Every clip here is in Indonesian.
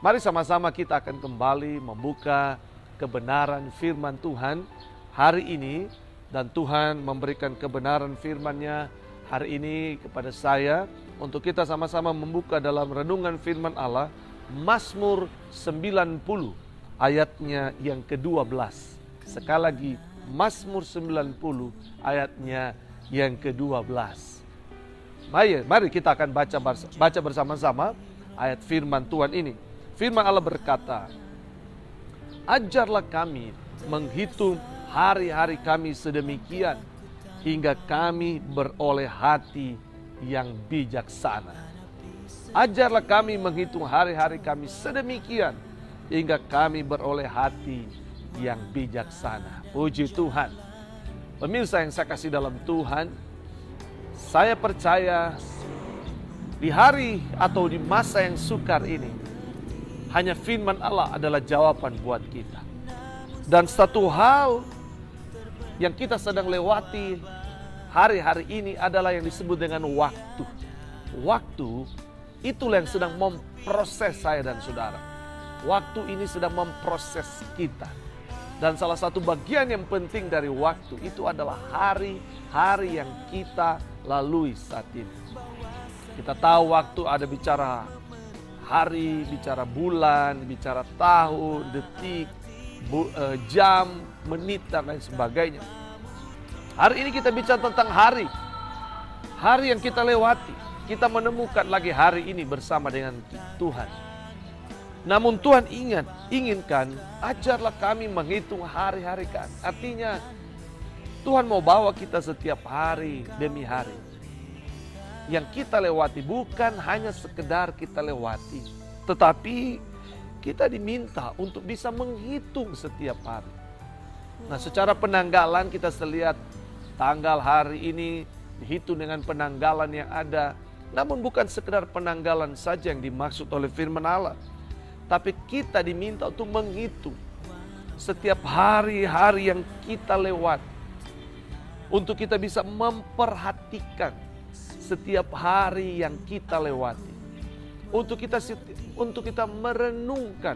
Mari sama-sama kita akan kembali membuka kebenaran firman Tuhan hari ini. Dan Tuhan memberikan kebenaran firman-Nya hari ini kepada saya untuk kita sama-sama membuka dalam renungan firman Allah Mazmur 90 ayatnya yang ke-12. Sekali lagi Mazmur 90 ayatnya yang ke-12. Mari kita akan baca bersama-sama ayat firman Tuhan ini. Firman Allah berkata, "Ajarlah kami menghitung hari-hari kami sedemikian, hingga kami beroleh hati yang bijaksana." Ajarlah kami menghitung hari-hari kami sedemikian, hingga kami beroleh hati yang bijaksana. Puji Tuhan. Pemirsa yang saya kasih dalam Tuhan, saya percaya di hari atau di masa yang sukar ini, hanya firman Allah adalah jawaban buat kita. Dan satu hal yang kita sedang lewati hari-hari ini adalah yang disebut dengan waktu. Waktu itulah yang sedang memproses saya dan saudara. Waktu ini sedang memproses kita. Dan salah satu bagian yang penting dari waktu itu adalah hari-hari yang kita lalui saat ini. Kita tahu waktu ada bicara hari, bicara bulan, bicara tahun, detik, jam, menit, dan lain sebagainya. Hari ini kita bicara tentang hari yang kita lewati. Kita menemukan lagi hari ini bersama dengan Tuhan. Namun Tuhan inginkan, ajarlah kami menghitung hari-hari kami. Artinya Tuhan mau bawa kita setiap hari demi hari. Yang kita lewati bukan hanya sekedar kita lewati, tetapi kita diminta untuk bisa menghitung setiap hari. Nah, secara penanggalan kita lihat tanggal hari ini dihitung dengan penanggalan yang ada. Namun bukan sekedar penanggalan saja yang dimaksud oleh firman Allah. Tapi kita diminta untuk menghitung setiap hari-hari yang kita lewati. Untuk kita bisa memperhatikan setiap hari yang kita lewati. Untuk kita merenungkan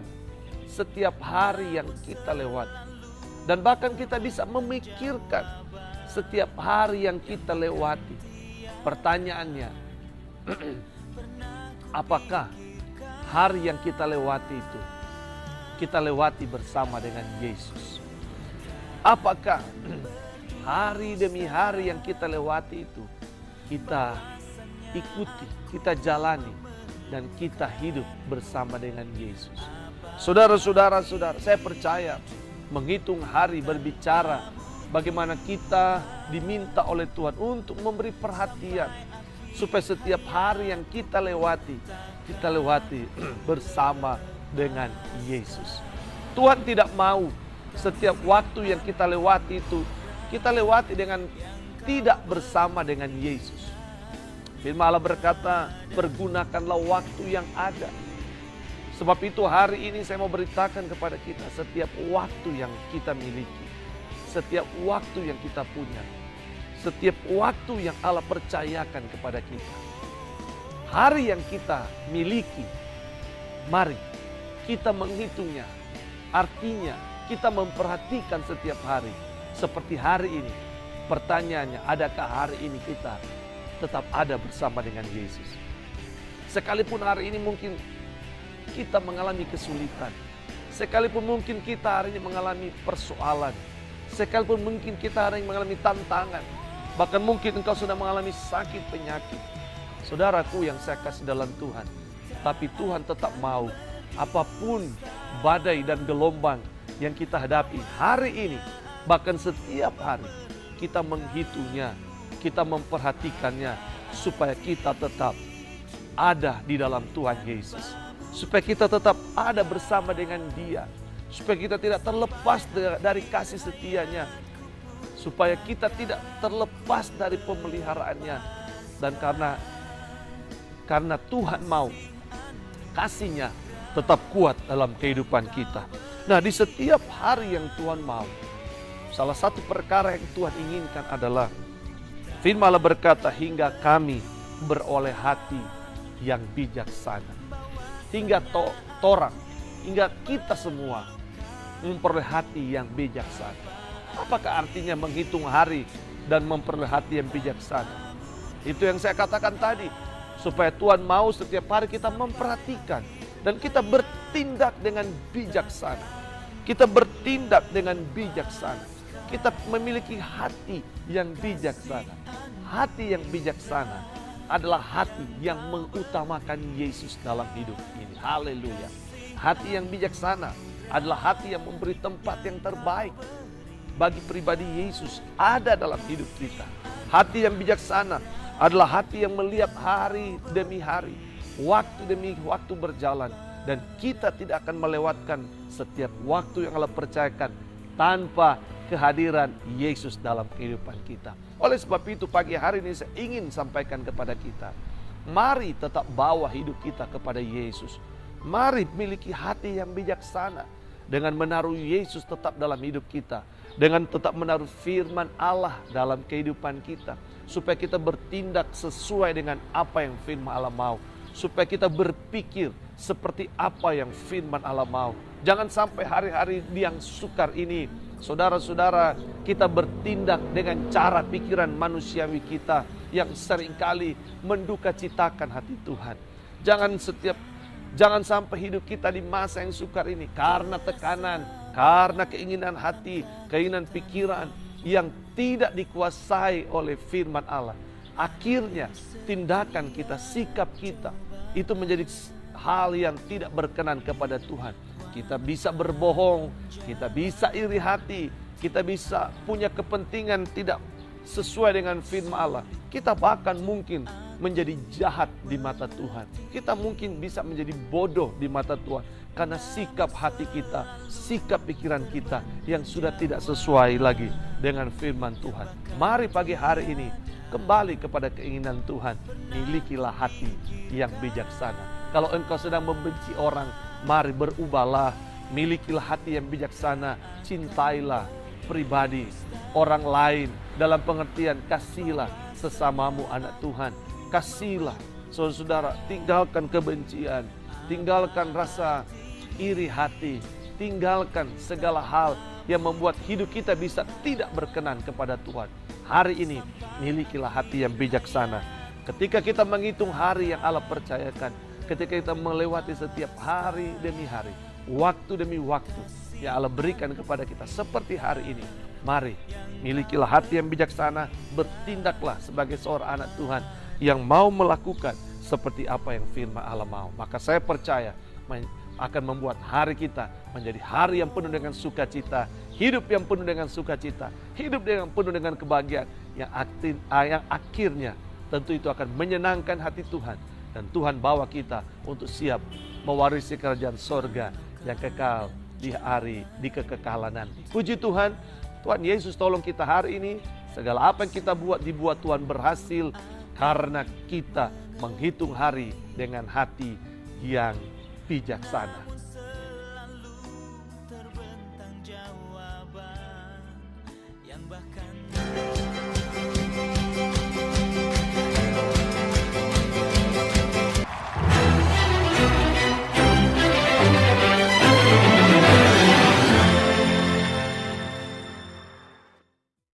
setiap hari yang kita lewati. Dan bahkan kita bisa memikirkan setiap hari yang kita lewati. Pertanyaannya, apakah hari yang kita lewati itu kita lewati bersama dengan Yesus? Apakah hari demi hari yang kita lewati itu kita ikuti, kita jalani, dan kita hidup bersama dengan Yesus? Saudara-saudara, saya percaya menghitung hari berbicara bagaimana kita diminta oleh Tuhan untuk memberi perhatian supaya setiap hari yang kita lewati bersama dengan Yesus. Tuhan tidak mau setiap waktu yang kita lewati itu kita lewati dengan tidak bersama dengan Yesus. Firman Allah berkata, pergunakanlah waktu yang ada. Sebab itu hari ini saya mau beritakan kepada kita setiap waktu yang kita miliki, setiap waktu yang kita punya, setiap waktu yang Allah percayakan kepada kita. Hari yang kita miliki, mari kita menghitungnya. Artinya kita memperhatikan setiap hari. Seperti hari ini, pertanyaannya, adakah hari ini kita tetap ada bersama dengan Yesus? Sekalipun hari ini mungkin kita mengalami kesulitan, sekalipun mungkin kita hari ini mengalami persoalan, sekalipun mungkin kita hari ini mengalami tantangan, bahkan mungkin engkau sudah mengalami sakit penyakit. Saudaraku yang saya kasih dalam Tuhan, tapi Tuhan tetap mau apapun badai dan gelombang yang kita hadapi hari ini, bahkan setiap hari, kita menghitungnya, kita memperhatikannya, supaya kita tetap ada di dalam Tuhan Yesus, supaya kita tetap ada bersama dengan Dia, supaya kita tidak terlepas dari kasih setia-Nya, supaya kita tidak terlepas dari pemeliharaannya. Dan karena Tuhan mau kasih-Nya tetap kuat dalam kehidupan kita. Nah, di setiap hari yang Tuhan mau, salah satu perkara yang Tuhan inginkan adalah firman Allah berkata, hingga kami beroleh hati yang bijaksana. Hingga katorang, hingga kita semua memperoleh hati yang bijaksana. Apakah artinya menghitung hari dan memperoleh hati yang bijaksana? Itu yang saya katakan tadi, supaya Tuhan mau setiap hari kita memperhatikan dan kita bertindak dengan bijaksana. Kita bertindak dengan bijaksana. Kita memiliki hati yang bijaksana. Hati yang bijaksana adalah hati yang mengutamakan Yesus dalam hidup ini. Haleluya. Hati yang bijaksana adalah hati yang memberi tempat yang terbaik bagi pribadi Yesus ada dalam hidup kita. Hati yang bijaksana adalah hati yang melihat hari demi hari, waktu demi waktu berjalan, dan kita tidak akan melewatkan setiap waktu yang Allah percayakan tanpa kehadiran Yesus dalam kehidupan kita. Oleh sebab itu pagi hari ini saya ingin sampaikan kepada kita, mari tetap bawa hidup kita kepada Yesus. Mari miliki hati yang bijaksana dengan menaruh Yesus tetap dalam hidup kita, dengan tetap menaruh firman Allah dalam kehidupan kita, supaya kita bertindak sesuai dengan apa yang firman Allah mau, supaya kita berpikir seperti apa yang firman Allah mau. Jangan sampai hari-hari yang sukar ini, saudara-saudara, kita bertindak dengan cara pikiran manusiawi kita yang seringkali menduka citakan hati Tuhan. Jangan sampai hidup kita di masa yang sukar ini karena tekanan, karena keinginan hati, keinginan pikiran yang tidak dikuasai oleh firman Allah. Akhirnya tindakan kita, sikap kita itu menjadi hal yang tidak berkenan kepada Tuhan. Kita bisa berbohong, kita bisa iri hati, kita bisa punya kepentingan tidak sesuai dengan firman Allah. Kita bahkan mungkin menjadi jahat di mata Tuhan. Kita mungkin bisa menjadi bodoh di mata Tuhan karena sikap hati kita, sikap pikiran kita yang sudah tidak sesuai lagi dengan firman Tuhan. Mari pagi hari ini kembali kepada keinginan Tuhan. Milikilah hati yang bijaksana. Kalau engkau sedang membenci orang, mari berubahlah. Milikilah hati yang bijaksana. Cintailah pribadi orang lain dalam pengertian kasihilah sesamamu anak Tuhan. Kasihlah saudara-saudara, tinggalkan kebencian, tinggalkan rasa iri hati, tinggalkan segala hal yang membuat hidup kita bisa tidak berkenan kepada Tuhan. Hari ini milikilah hati yang bijaksana. Ketika kita menghitung hari yang Allah percayakan, ketika kita melewati setiap hari demi hari, waktu demi waktu yang Allah berikan kepada kita seperti hari ini, mari milikilah hati yang bijaksana, bertindaklah sebagai seorang anak Tuhan yang mau melakukan seperti apa yang firman Allah mau. Maka saya percaya akan membuat hari kita menjadi hari yang penuh dengan sukacita, hidup yang penuh dengan sukacita, hidup yang penuh dengan kebahagiaan yang akhirnya tentu itu akan menyenangkan hati Tuhan, dan Tuhan bawa kita untuk siap mewarisi kerajaan sorga yang kekal di kekekalan nanti. Puji Tuhan, Tuhan Yesus tolong kita hari ini, segala apa yang kita buat dibuat Tuhan berhasil, karena kita menghitung hari dengan hati yang bijaksana.